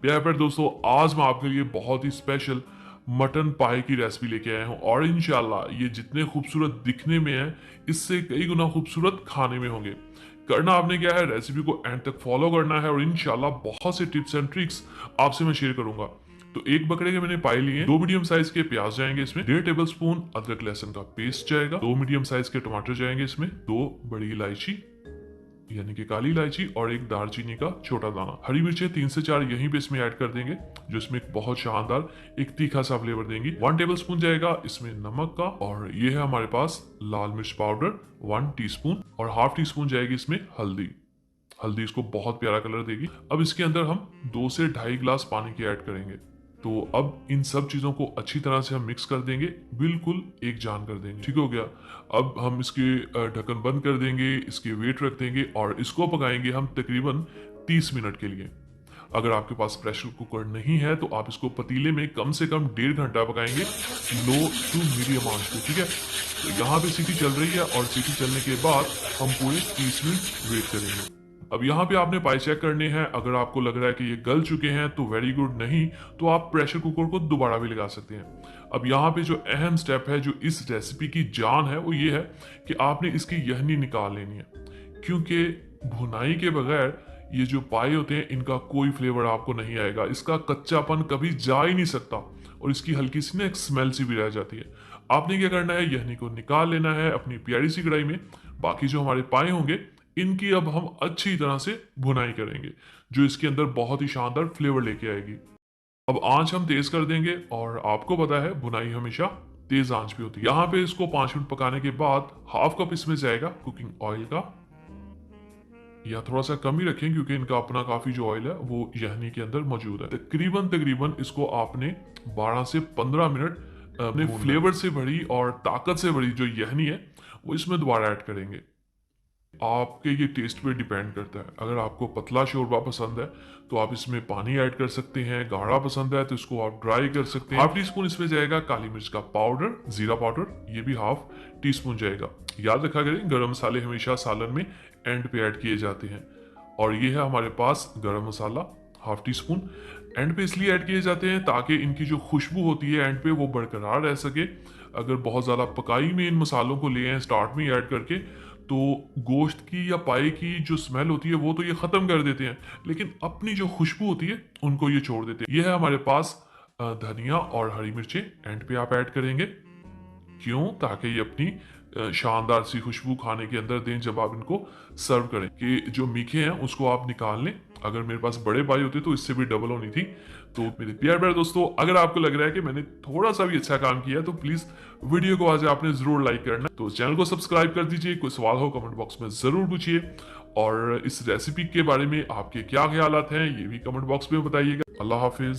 प्यारे प्यारे दोस्तों, आज मैं आपके लिए बहुत ही स्पेशल मटन पाई की रेसिपी लेके आया हूँ और इंशाल्लाह ये जितने खूबसूरत दिखने में है इससे कई गुना खूबसूरत खाने में होंगे। करना आपने क्या है, रेसिपी को एंड तक फॉलो करना है और इंशाल्लाह बहुत से टिप्स एंड ट्रिक्स आपसे मैं शेयर करूंगा। तो एक बकरे के मैंने पाई लिए, 2 मीडियम साइज के प्याज जाएंगे इसमें, 1.5 टेबल स्पून अदरक लहसुन का पेस्ट जाएगा, 2 मीडियम साइज के टमाटर जाएंगे इसमें, 2 बड़ी इलायची यानी कि काली इलायची और एक दालचीनी का छोटा दाना, हरी मिर्चें 3 से 4 यहीं पे इसमें ऐड कर देंगे जो इसमें एक बहुत शानदार एक तीखा सा फ्लेवर देंगी। 1 टेबल स्पून जाएगा इसमें नमक का और ये है हमारे पास लाल मिर्च पाउडर 1 टीस्पून और हाफ टी स्पून जाएगी इसमें हल्दी। हल्दी इसको बहुत प्यारा कलर देगी। अब इसके अंदर हम 2 से 2.5 गिलास पानी के ऐड करेंगे। तो अब इन सब चीज़ों को अच्छी तरह से हम मिक्स कर देंगे, बिल्कुल एक जान कर देंगे। ठीक हो गया। अब हम इसके ढक्कन बंद कर देंगे, इसके वेट रख देंगे और इसको पकाएंगे हम तकरीबन 30 मिनट के लिए। अगर आपके पास प्रेशर कुकर नहीं है तो आप इसको पतीले में कम से कम 1.5 घंटा पकाएंगे, लो टू मीडियम आंच पे। ठीक है। तो यहाँ पे सीटी चल रही है और सीटी चलने के बाद हम पूरे 30 मिनट वेट करेंगे। अब यहाँ पे आपने पाई चेक करने हैं, अगर आपको लग रहा है कि ये गल चुके हैं तो वेरी गुड, नहीं तो आप प्रेशर कुकर को दोबारा भी लगा सकते हैं। अब यहाँ पे जो अहम स्टेप है, जो इस रेसिपी की जान है, वो ये है कि आपने इसकी यहनी निकाल लेनी है, क्योंकि भुनाई के बगैर ये जो पाए होते हैं इनका कोई फ्लेवर आपको नहीं आएगा, इसका कच्चापन कभी जा ही नहीं सकता और इसकी हल्की सी ना एक स्मेल सी भी रह जाती है। आपने क्या करना है, यहनी को निकाल लेना है अपनी प्यारी सी कढ़ाई में। बाकी जो हमारे पाए होंगे इनकी अब हम अच्छी तरह से भुनाई करेंगे, जो इसके अंदर बहुत ही शानदार फ्लेवर लेके आएगी। अब आंच हम तेज कर देंगे और आपको पता है भुनाई हमेशा तेज आंच पे होती है। यहाँ पे इसको 5 मिनट पकाने के बाद हाफ कप इसमें जाएगा कुकिंग ऑयल का, या थोड़ा सा कम ही रखें क्योंकि इनका अपना काफी जो ऑयल है वो यहनी के अंदर मौजूद है। तकरीबन तकरीबन इसको आपने 12 से 15 मिनट अपने फ्लेवर से भरी और ताकत से भरी जो यहनी है वो इसमें दोबारा ऐड करेंगे। आपके ये टेस्ट पे डिपेंड करता है। अगर आपको पतला शोरबा पसंद है तो आप इसमें पानी ऐड कर सकते हैं, गाढ़ा पसंद है तो इसको आप ड्राई कर सकते हैं। हाफ टी स्पून इसमें जाएगा काली मिर्च का पाउडर, जीरा पाउडर, ये भी हाफ टी स्पून जाएगा। याद रखा करें, गरम मसाले हमेशा सालन में एंड पे ऐड किए जाते हैं। और ये है हमारे पास गरम मसाला हाफ टी स्पून, एंड पे इसलिए ऐड किए जाते हैं ताकि इनकी जो खुशबू होती है एंड पे वो बरकरार रह सके। अगर बहुत ज़्यादा पकाई में इन मसालों को ले आए स्टार्ट में ऐड करके तो गोश्त की या पाए की जो स्मेल होती है वो तो ये ख़त्म कर देते हैं, लेकिन अपनी जो खुशबू होती है उनको ये छोड़ देते हैं। ये है हमारे पास धनिया और हरी मिर्चें एंड पे आप ऐड करेंगे। क्यों? ताकि ये अपनी शानदार सी खुशबू खाने के अंदर दें जब आप इनको सर्व करें, कि जो मीठे हैं उसको आप निकाल लें। अगर मेरे पास बड़े पाई होते तो इससे भी डबल होनी थी। तो मेरे प्यारे प्यारे दोस्तों, अगर आपको लग रहा है कि मैंने थोड़ा सा भी अच्छा काम किया तो प्लीज वीडियो को आज आपने जरूर लाइक करना। तो चैनल को सब्सक्राइब कर दीजिए। कोई सवाल हो कमेंट बॉक्स में जरूर पूछिए और इस रेसिपी के बारे में आपके क्या ख्यालात हैं ये भी कमेंट बॉक्स में बताइएगा। अल्लाह हाफिज।